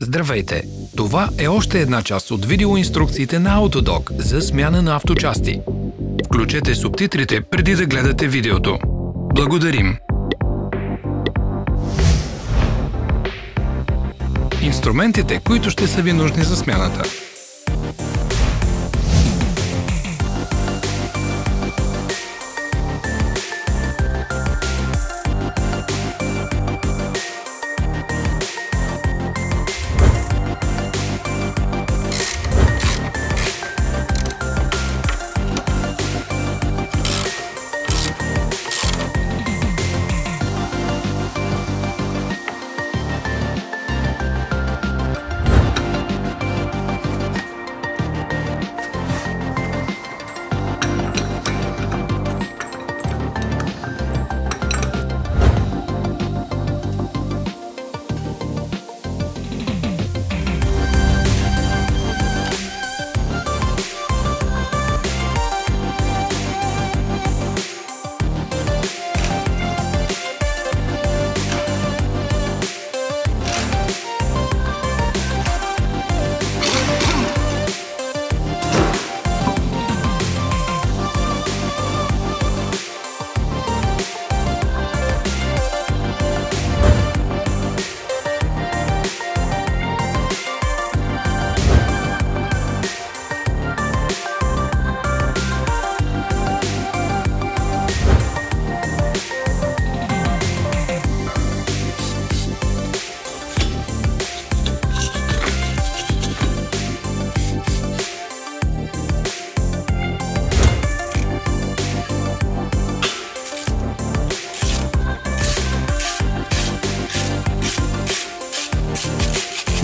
Здравейте! Това е още една част от видеоинструкциите на AUTODOC за смяна на авточасти. Включете субтитрите преди да гледате видеото. Благодарим! Инструментите, които ще са ви нужни за смяната.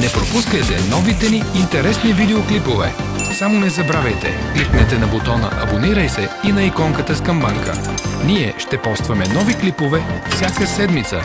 Не пропускайте новите ни интересни видеоклипове. Само не забравяйте, кликнете на бутона "Абонирай се" и на иконката с камбанка. Ние ще постваме нови клипове всяка седмица.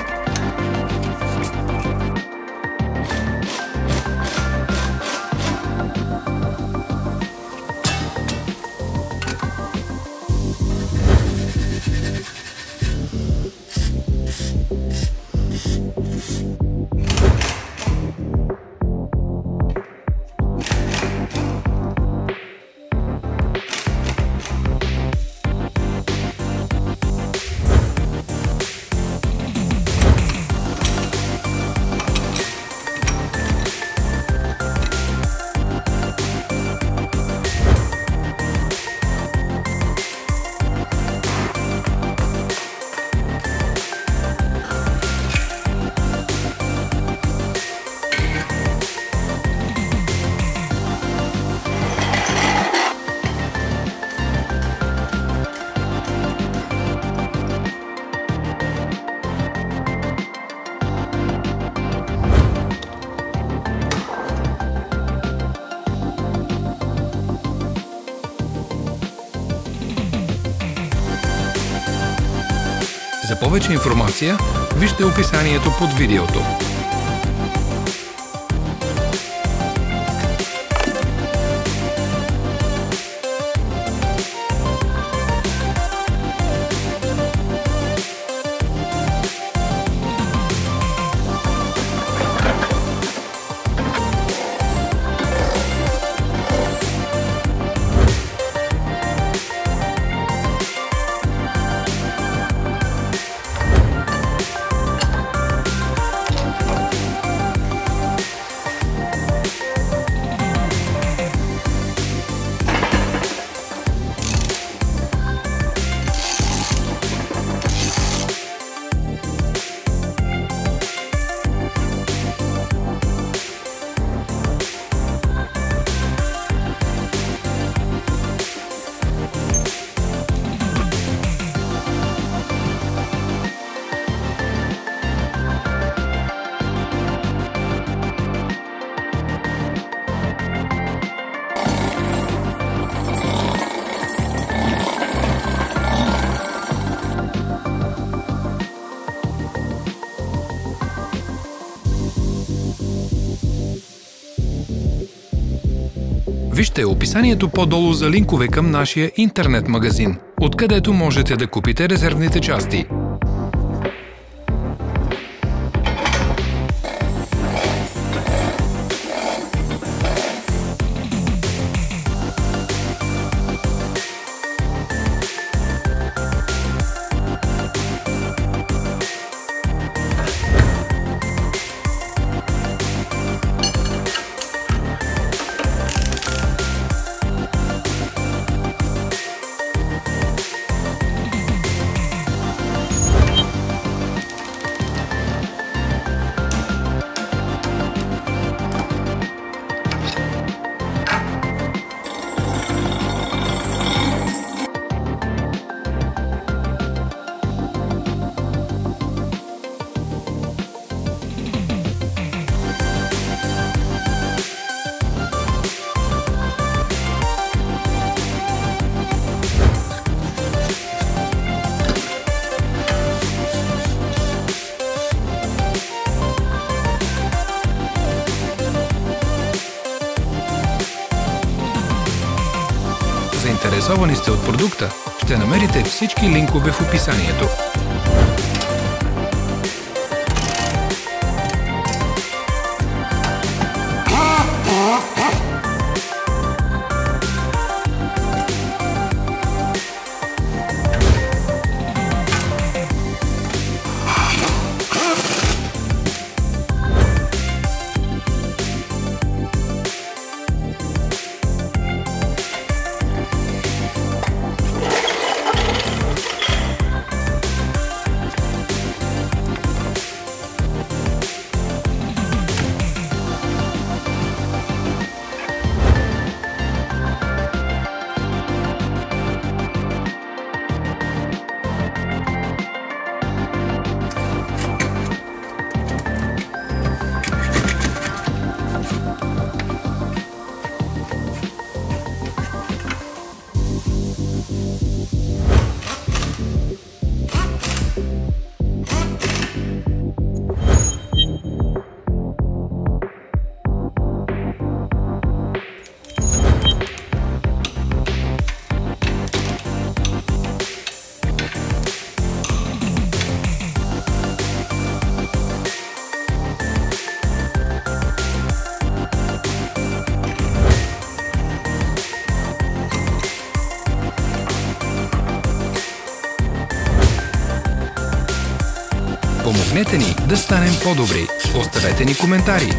За повече информация, вижте описанието под видеото. Вижте описанието по-долу за линкове към нашия интернет магазин, откъдето можете да купите резервните части. Заинтересовани сте от продукта? Ще намерите всички линкове в описанието. Помогнете ни да станем по-добри. Оставете ни коментари.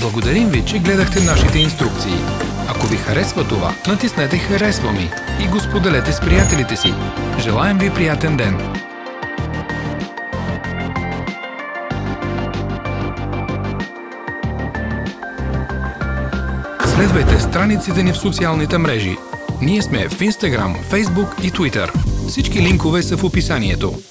Благодарим ви, че гледахте нашите инструкции. Ако ви харесва това, натиснете "Харесва ми" и го споделете с приятелите си. Желаем ви приятен ден! Следвайте страниците ни в социалните мрежи. Ние сме в Instagram, Facebook и Twitter. Всички линкове са в описанието.